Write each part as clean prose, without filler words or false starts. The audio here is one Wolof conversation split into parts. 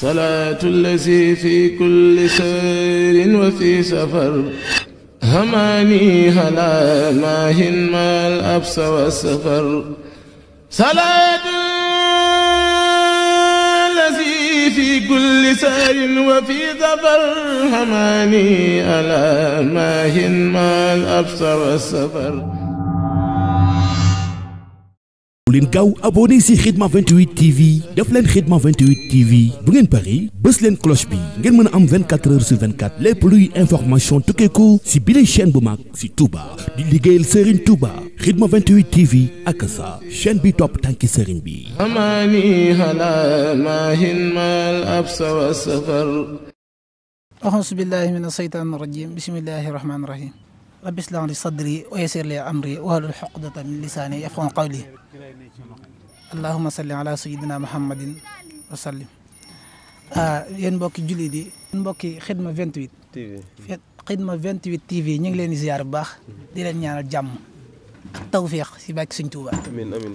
صلاة الذي في كل سير وفي سفر هماني هلا ماهن ما الأبس والسفر صلاة الذي في كل سير وفي سفر هماني هلا ماهن ما الأبس والسفر. bu leen gaaw abonné ci Khidma 28 TV def leen Khidma 28 TV bu ngeen pari bës leen cloche bi ngeen mën a am 24 heures sur 24 lépp luy information tukkeeku ci bile chaîne bu mag ci Touba di liggéeyal Serigne Touba Khidma 28 TV ak sa chaîne bi topp tànki Serigne bi. amani hala mahin mal absa wa safar. A'uuzu billahi mina shaytaani rajiim bismillahi rahmaani rahiim. Rabbi ishrah li sadri wa yassir li amri wahlul uqdatan min lisaani yafqahu qawli. Allahumma salli ala sayyidina Muhammadin wa sallim. Yéen mbokki jullit yi mbokki Khidma 28 TV Khidma 28 TV ñu ngi leen di ziar bu baax di leen ñaanal jàmm ak tawféex si bàkki Sëñ Tuuba. Amiin amiin.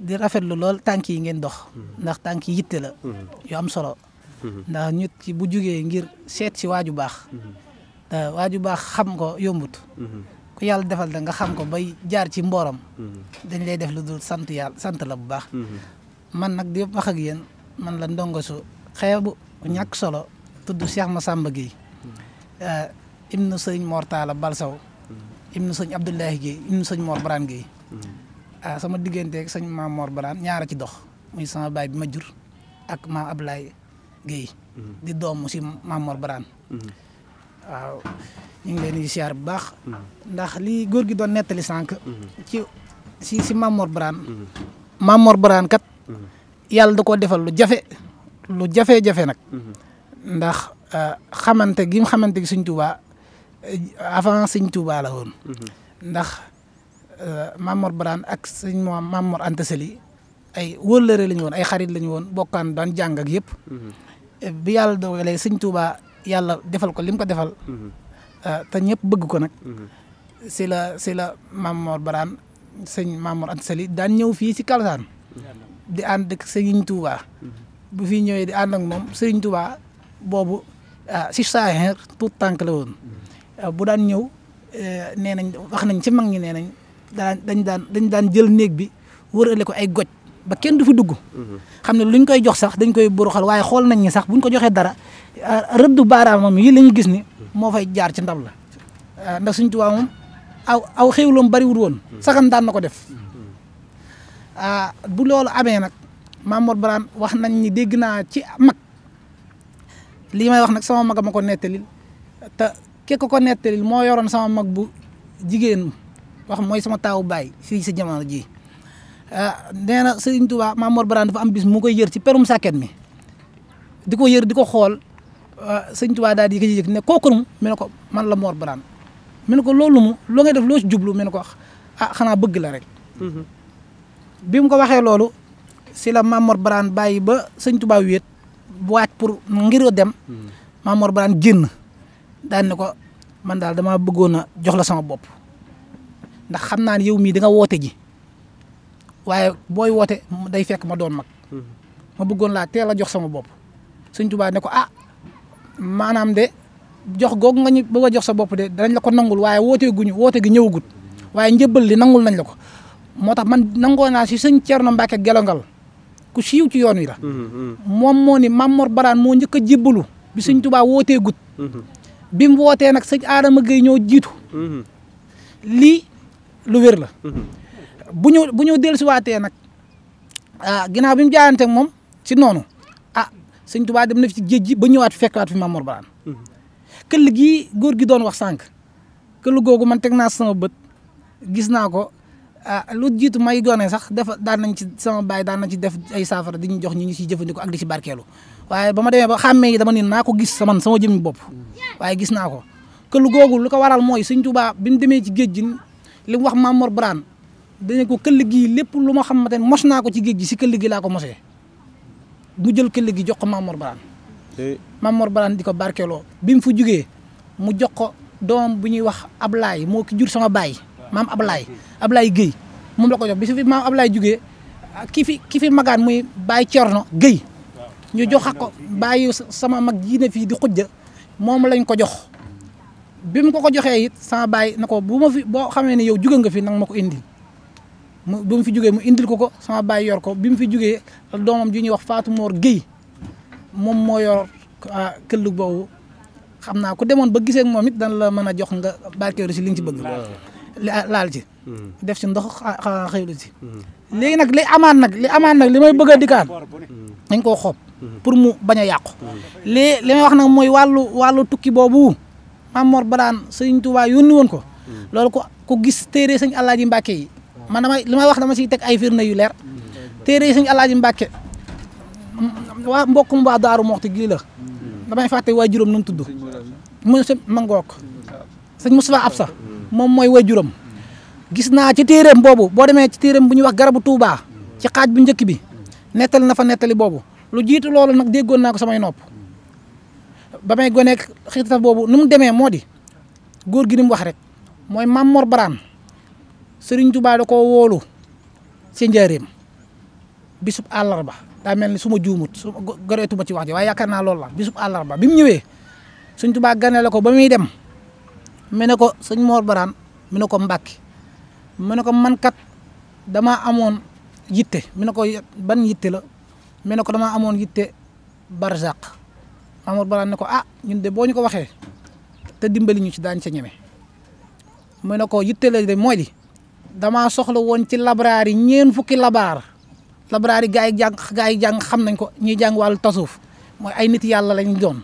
Di rafetlu lool tànk yi ngeen dox ndax tànk yi yitte la yu am solo ndax nit ki bu jugee ngir seet si waaju baax waaju baax xam ko yombut ku yàlla defal da nga xam ko bay jaar ci mbooram dañ lay def lu dul sant yàlla sant la bu baax man nag di wax ak yéen man la ndongo su xeebu ñàkk solo tudd Cheikh Massamba Gueye ibnu sëñ Mor Talla Balsaw ibnu sëñ Abdoulaye Gueye ibnu sëñ Mor Baraan Gueye sama digganteeg sëñ Maam Mor Baraan ñaara ci dox muy sama baay bi ma jur ak Maam Abdoulaye Gueye di doomu si Maam Mor Baraan waaw ñu ngi leen di siyaar bu baax ndax lii góor gi doon nettali sànq ci si Maam Mor Baraan Maam Mor Baraan kat yàlla da koo defal lu jafe-jafe nag ndax xamante gi mu xamante gi Sëñ Tuubaa avant Sëñ Tuubaa la woon ndax Maam Mor Baraan ak sëñ Maam Mor Anta Sali ay wóllëre lañu woon ay xarit lañu woon bokkaan daan jàng ak yëpp bi yàlla dogalee Sëñ Tuubaa yàlla defal ko lim ko defal te ñëpp bëgg ko nag si la Maam Mor Baraan sëñ Maam Mor Anta Sali daan ñëw fii si Kalsaan di ànd ak Sëriñ Tuubaa bu fi ñëwee di ànd ak moom Sëriñ Tuubaa boobu si saaxeer tout tànk la woon bu daan ñëw nee nañ wax nañ ci mag ñi nee nañ dañ daan jël néeg bi wërale ko ay goj ba kenn du fi dugg xam ne luñ koy jox sax dañ koy buruxal waaye xool nañ ni sax buñ ko joxee dara rëddu baaraamam yi la ñu gis ni moo fay jaar ci ndab la ndax Sëriñ Tuubaa moom aw xéwloom bariwul woon saxam daan na ko def bu loolu amee nag Maam Mor Baraan wax nañ ni dégg naa ci mag lii may wax nag sama mag ma ko nettalil te ki ko nettalil moo yoroon sama mag bu jigéen wax mooy sama taawu baay fii si jamono ji nee na Sëriñ Tuubaa Maam Mor Baraan dafa am bis mu koy yër ci perum sàkket mi di ko yër di ko xool Sëriñ Tuubaa daal di yëg ne kooku mu ne ko man la Mor Baraan mu ne ko loolu mu loo ngay def loo ci jublu mu ne ko xanaa bëgg la rek bi mu ko waxee loolu si la Maam Mor Baraan bàyyi ba Sëñ Tuubaa wéet waaj pour ngir dem Maam Mor Baraan génn daan ne ko man daal dama bëggoon a jox la sama bopp ndax xam naa ne yow mii da nga woote ji waaye booy woote day fekk ma doon mag ma bëggoon laa teel a jox sama bopp Sëñ Tuubaa ne ko maanaam de jox googu nga ñu bëgg a jox sa bopp de danañ la ko nangul waaye woote gi ñëwagut waaye njëbbal li nangul nañ la ko moo tax man nangoo naa si sëñ Ceerno Mbàkke Gelongal ku siiw ci yoon wi la moom moo ni Maam Mor Baraan moo njëkk a jébbalu bi Sëñ Tuubaa wootee gut bi mu wootee nag sëñ Adama Gueye ñoo jiitu lii lu wér la bu ñu dellusiwaatee nag ginnaaw bi mu jaayante ak moom si noonu Sëñ Tuubaa dem na fi ci géej gi ba ñëwaat fekkaat fi Maam Mor Baraan këll gii góor gi doon wax sànq këll googu man teg naa sama bët gis naa ko lu jiitu may gone sax daan nañ ci sama baay daan nañ ci def ay saafara di ñu jox ñi ñu siy jëfandikoo ak di ci barkeelu waaye ba ma demee ba xàmmee yi dama ni naa ko gis sama jëmmi bopp waaye gis naa ko këll googu lu ko waral mooy Sëñ Tuubaa bi mu demee ci géej gi li mu wax Maam Mor Baraan dañu ko këll gii lépp lu ma xamante ne mos naa ko ci géej gi si këll gi laa ko mosee mu jël këll gi jox ko Maam Mor Baraan Maam Mor Baraan di ko barkeeloo bi mu fu jugee mu jox ko doom bu ñuy wax Ablaye moo ki jur sama baay maam Ablaye Gueye moom la ko jox bi su fi maam Ablaye jugee ki fi magaan muy Baye Cerno Gueye ñu jox ko bàyyi sama mag ji ne fii di xujja moom lañ ko jox bi mu ko joxee it sama bàyyi na ko bu ma fi boo xamee ne yow jóge nga fi nag ma ko indil bu mu fi jógee mu indil ko sama bàyyi yor ko bi mu fi jógee doomam ji ñuy wax Fatou Mor Guèye moom moo yor këllug boobu xam naa ku demoon ba gisee ak moom it dana la mën a jox nga barkeelu si li nga ci bëgg laal ci def ci ndox xëylu ci léegi nag li amaan nag li may bëgg a dikkaat dañ koo xoob pour mu bañ a yàqu li may wax nag mooy wàllu tukki boobu Maam Mor Baraan Sëriñ Tuubaa yónni woon ko loolu ko gis téere sëñ Alaaji Mbàkke yi man li may wax dama siy teg ay firnde yu leer téere sëñ Alaaji Mbàkke waa mbokkum waa Daaru Moxti gii la damay fàtte waajuram nu mu tudd monsieur Mangook sëñ Moustapha Absa moom mooy waajuram gis naa ci téereem boobu boo demee ci téereem bu ñuy wax garabu Touba ci xaaj bu njëkk bi nettali na fa nettali boobu lu jiitu loolu nag déggoon naa ko samay nopp ba may goneeg xiitaf boobu nu mu demee moo di góor gi ni mu wax rek mooy Maam Mor Baraan Sëriñ Tuubaa da koo wóolu ci njaareem bisub àllarba daa mel ni su ma juumut su goreetuma ci wax ji waaye yaakaar naa loolu la bisub àllarba bi mu ñëwee Sëriñ Tuubaa ganale ko ba muy dem mu ne ko sëñ Mor Baraan mu ne ko Mbàkke mu ne ko man kat damaa amoon yitte mu ne ko ban yitte la mu ne ko damaa amoon yitte barzaq Maam Mor Baraan ne ko ñun de boo ñu ko waxee te dimbali ñu ci daañu ca ñeme mu ne ko yitte la de mooy di damaa soxla woon ci labraar yi ñeen fukki labraar yi gaa yi jàng xam nañ ko ñuy jàng wàllu tasuuf mooy ay nit yàlla lañ doon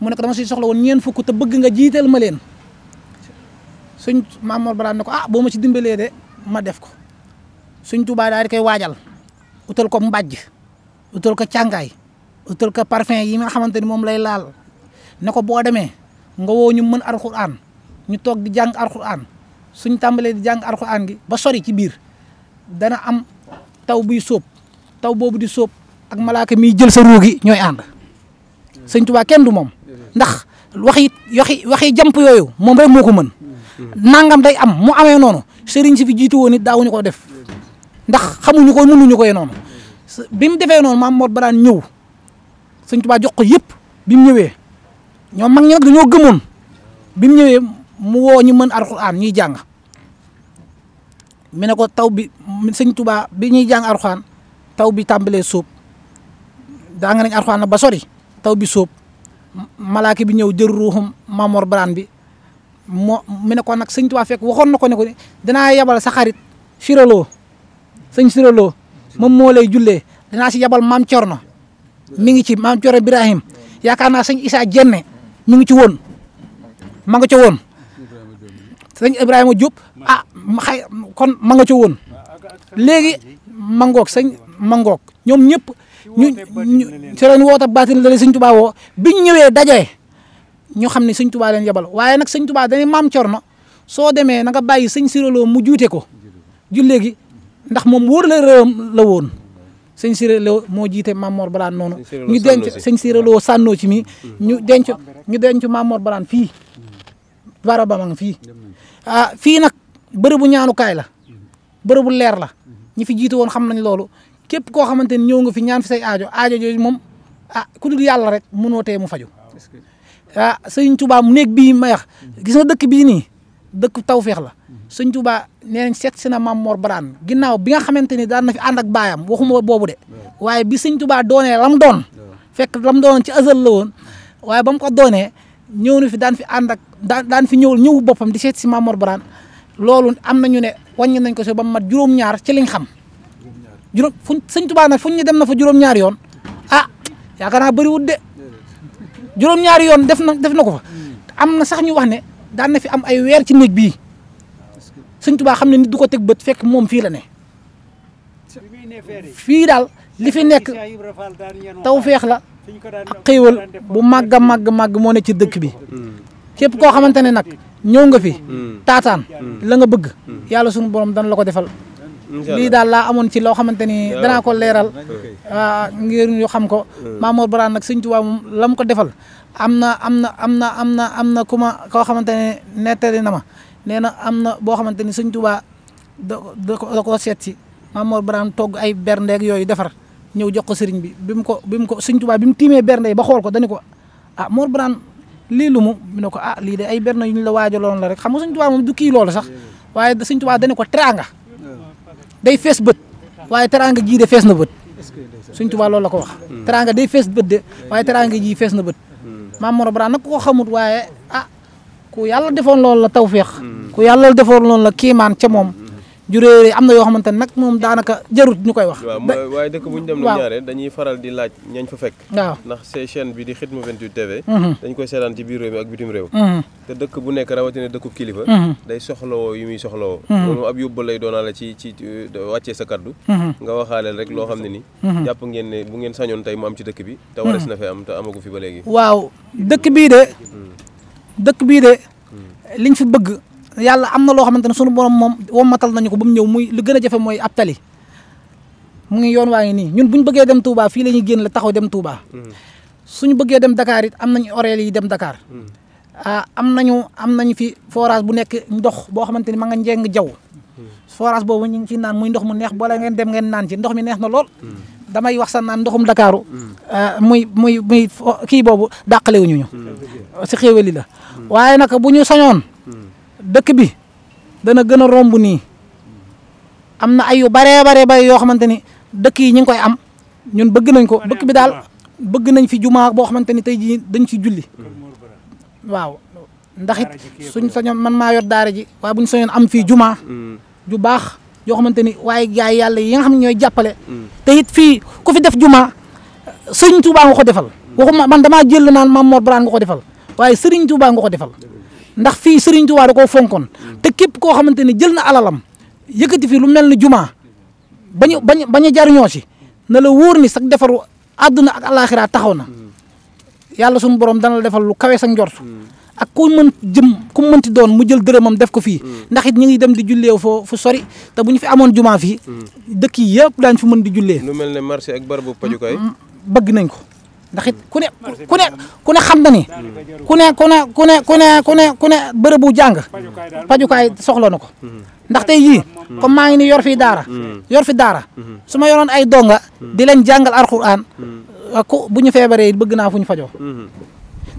mu ne ko dama si soxla woon ñeen fukk te bëgg nga jiital ma leen suñ Maam Mor Baraan ne ko boo ma ci dimbalee de ma def ko Sëriñ Tuubaa daal di koy waajal utal ko mbàjj utal ko càngaay utal ko parfum yi nga xamante ni moom lay laal ne ko boo demee nga woo ñu mën alxuraan ñu toog di jàng alxuraan suñ tàmbalee di jàng alxuraan gi ba sori ci biir dana am taw buy sóob taw boobu di sóob ak malaaka miy jël sa ruu gi ñooy ànd Sëriñ Tuubaa kenn du moom ndax waxi jàmp yooyu moom rek moo ko mën nangam day am mu amee noonu sëriñ si fi jiitu woon it daawuñu ko def ndax xamuñu ko mënuñu koy noonu bi mu defee noonu Maam Mor Baraan ñëw Sëriñ Tuubaa jox ko yëpp bi mu ñëwee ñoom mag ñi nag dañoo gëmoon bi mu ñëwee mu woo ñu mën alxuraan ñuy jàng mi ne ko taw bi Sëriñ Tuubaa bi ñuy jàng alxuraan taw bi tàmbalee sóob daa nga nañ alxuraan ba sori taw bi sóob malaaka bi ñëw jël ruuxum Maam Mor Baraan bi mi ne ko nag Sëriñ Tuubaa fekk waxoon na ko ne ko dinaa yebal sa xarit Siraloo sëñ Siraloo moom moo lay jullee dinaa si yebal Maam Corno mi ngi ci Maam Corno Ibrahim yaakaar naa sëñ Isaa Jenne mi ngi ci woon ma nga ca woon sëñ Ibrahima Diop kon ma nga ca woon léegi mangoog sëñ mangoog ñoom ñëpp ñu si leen woota baatin la Sëriñ Tuubaa woo biñ ñëwee dajee ñu xam ne Sëriñ Tuubaa leen yebal waaye nag Sëriñ Tuubaa dañuy Maam Corno soo demee na nga bàyyi sëñ Siraloo mu juute ko jullee gi ndax moom wóor la réewam la woon sëñ Siraloo moo jiite Maam Mor Baraan noonu ñu denc sëñ Siraloo sànnoo ci mi ñu denc Maam Mor Baraan fii baraba ma nga fii fii nag bërëbu ñaanukaay la bërëbu leer la ñi fi jiite woon xam nañ loolu képp koo xamante ni ñëw nga fi ñaan fi say aajo jooju moom ku dul yàlla rek mënoo tee mu faju Sëriñ Tuubaa mu néeg bii ma wax gis nga dëkk bii nii dëkk tawfeex la Sëriñ Tuubaa nee nañ seet si na Maam Mor Baraan ginnaaw bi nga xamante ni daan na fi ànd ak baayam waxuma boobu de waaye bi Sëriñ Tuubaa doonee lam doon fekk lam doon ci azal la woon waaye ba mu ko doonee ñëw na fi daan fi ànd ak daan fi ñëw boppam di seet si Maam Mor Baraan loolu am nañu ne wàññi nañ ko si ba mu mat juróom-ñaar ci liñ xam Sëriñ Tuubaa nag fuñ ñu dem na fa juróom-ñaari yoon yaakaar naa bëriwut de juróom-ñaari yoon def na ko fa am na sax ñu wax ne daan na fi am ay weer ci néeg bii Sëriñ Tuubaa xam ne nit du ko teg bët fekk moom fii la ne fii daal li fi nekk tawfeex la ak xéewal bu màgg moo ne ci dëkk bi képp koo xamante ne nag ñëw nga fi taataan la nga bëgg yàlla sunu borom dana la ko defal lii daal laa amoon ci loo xamante ni danaa ko leeral ngir ñu xam ko Maam Mor Baraan nag Sëriñ Tuubaa moom la mu ko defal am na ku ma koo xamante ne nettali na ma nee na am na boo xamante ni Sëriñ Tuubaa da ko seet si Maam Mor Baraan togg ay berndeeg yooyu defar ñëw jox ko sëriñ bi bi mu ko sëñ Tuubaa bi mu tiimee bernde yi ba xool ko dañu ko ah Mor Birane lii lu mu ne ko ah lii de ay bernde yu ñu la waajaloon la rek xam nga sëñ Tuubaa moom du kii loolu sax waaye sëñ Tuubaa dañu ko teraanga day fees bët waaye teraanga jii de fees na bët sëñ Tuubaa loolu la ko wax teraanga day fees bët de waaye teraanga jii fees na bët maam Mor Birane nag ku ko xamut waaye ku yàlla defoon loolu la tawféex ku yàlla defoon loolu la kiimaan ca moom juree am na yoo xamante ne nag moom daanaka jarut ñu koy wax. waaw waaye dëkk bu ñu dem na ñaare dañuy faral di laaj ñañ fa fekk. waaw ndax c'est chaîne bi di Khidma 28 TV. dañ koy seetaan ci biir réew mi ak bitim réew. te dëkk bu nekk rawatina dëkkub kilifa. day soxlawoo yu muy soxlawoo. loolu ab yóbbal lay doonaale ci wàccee sa kaddu. nga waxaaleel rek loo xam ne ni. jàpp ngeen ne bu ngeen sañoon tey mu am ci dëkk bi. te wares na fi am te amagu fi ba léegi. waaw dëkk bii de liñ fi bëgg. yàlla am na loo xamante ne sunu borom moom wommatal nañu ko ba mu ñëw muy lu gën a jafe mooy ab tali mu ngi yoon waa ngi nii ñun bu ñu bëggee dem Touba fii la ñuy génn la taxaw dem Touba suñu bëggee dem Dakar it am nañu horaire yi dem Dakar am nañu fi forage bu nekk ndox boo xamante ni ma nga njeng jaw forage boobu ñu ngi ci naan muy ndox mu neex boole ngeen dem ngeen naan ci ndox mi neex na lool damay wax sax naan ndoxum Dakaru muy kii boobu dàqalewuñu ñu si xéewali la waaye nag bu ñu sañoon dëkk bi dana gën a romb nii am na ay yu baree yoo xamante ni dëkk yi ñu ngi koy am ñun bëgg nañ ko dëkk bi daal bëgg nañ fi jumaa boo xamante ni tey jii dañ ci julli waaw ndax it suñ sañoon man maa yor daara ji waaye buñ sañoon am fii jumaa ju baax yoo xamante ni waaye gaay yàlla yi nga xam ne ñooy jàppale te it fii ku fi def jumaa sëriñ Tuubaa nga ko defal waxuma man damaa jël naan Maam Mor Birane nga ko defal waaye sëriñ Tuubaa nga ko defal ndax fii Serigne Touba da koo fonkoon te képp koo xamante ni jël na alalam yëkkati fi lu mel ni jumaa bañ a jariñoo si na la wóor ni sax defaru àdduna ak alaxira taxaw na yàlla suñu borom dana la defal lu kawe sa njort ak ku mënti doon mu jël dërëmam def ko fii ndax it ñu ngi dem di jullee fu sori te bu ñu fi amoon jumaa fii dëkk yi yëpp daañu fi mën di jullee. lu mel ne marché ak barabu pajukaay. bëgg nañ ko. ndax it ku ne xam na ni ku ne bërëbu jàng pajukaay soxla na ko ndax tey jii comme maa ngi ni yor fi daara su ma yoroon ay donga di leen jàngal alxuraan bu ñu feebaree it bëgg naa fu ñu fajoo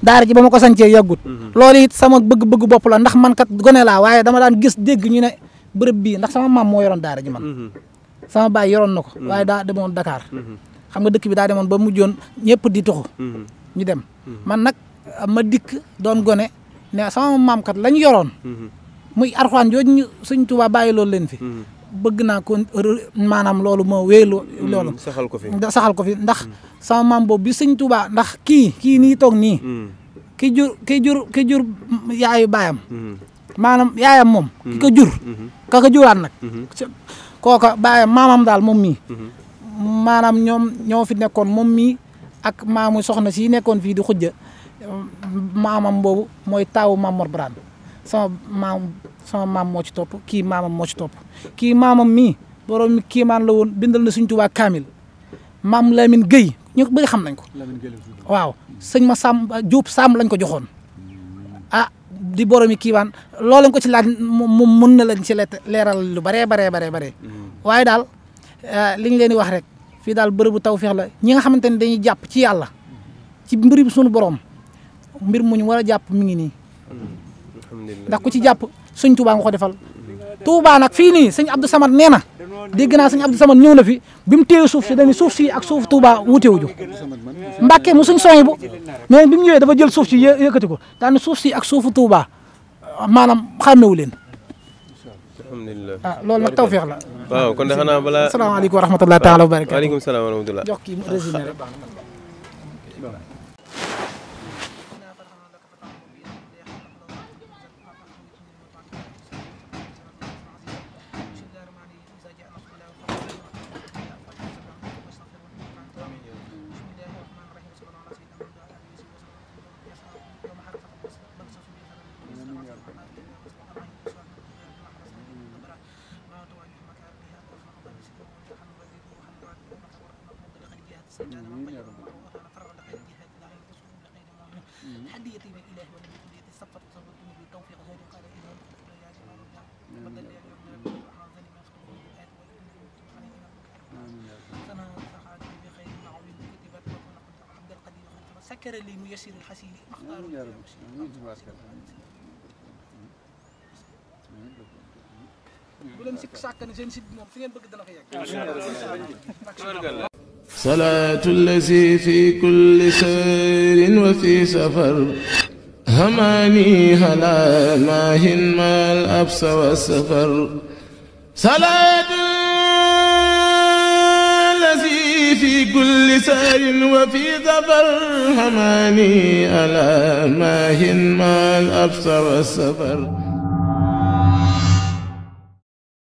daara ji ba ma ko sancee yàggut loolu it sama bëgg-bëgg bopp la ndax man kat gone laa waaye dama daan gis dégg ñu ne bërëb bii ndax sama maam moo yoroon daara ji man sama baay yoroon na ko waaye daa demoon Dakar xam nga dëkk bi daa demoon ba mujjoon ñëpp di tuxu ñu dem man nag ma dikk doon gone ne sama maam kat lañ yoroon muy arxuwaan jooju ñu Sëñ Tuubaa bàyyi loolu leen fi bëgg naa ko maanaam loolu moo wéylu loolu saxal ko fi ndax sama maam boobu bi Sëñ Tuubaa ndax kii nii toog nii ki jur yaayu baayam maanaam yaayam moom ki ko jur ka ko juraat nag kooka baayam maamam daal moom mii maanaam ñoo fi nekkoon moom mii ak maamu soxna si nekkoon fii di xujja maamam boobu mooy taawu Maam Mor Birane sama maam moo ci topp kii maamam moo ci topp kii maamam mii borom kii maan la woon bindal na Sëñ Tuubaa kaamil maam Lamine Gueye ñu bëri xam nañ ko waaw sëñ ma Samb Diop Samb lañ ko joxoon di boromi kii waan loolu lañ ko ci laaj moom mën na lañ ci leeral lu baree waaye daal li ñu leen di wax rek fii daal bërëbu tawfeex la ñi nga xamante ne dañuy jàpp ci yàlla ci mbiri suñu borom mbir mu ñu war a jàpp mi ngi nii ndax ku ci jàpp Sëñ Tuubaa nga ko defal Tuubaa nag fii nii sëñ Abdou Samad nee na dégg naa sëñ Abdou Samad ñëw na fi bi mu téye suuf si dañuy suuf si ak suuf Tuubaa wutewuñu Mbàkke mu suñ sooy bu mais bi mu ñëwee dafa jël suuf si yëkkati ko daal suuf si ak suufu Tuubaa maanaam xàmmewu leen alhamdulilah loolu nag tawfeex la. waaw kon de xanaa balaa. asalaamaaleykum wa rahmatulah taala wa barakaatu. waaleykum salaam wa rahmatulah. jox kii mu résumé rek. sakkara li mu yasirul xasini maxtaaru bu leen sikk sàkk ne seen site bi moom fi ngeen bëgg dana fa yegg. salaatu allazi fi kulli sayrin wa fi safar hamaani ala maahin maal absa wa safar salaatu allazi fi kulli sayrin wa fi safar hamaani ala maahin maal absa wa safar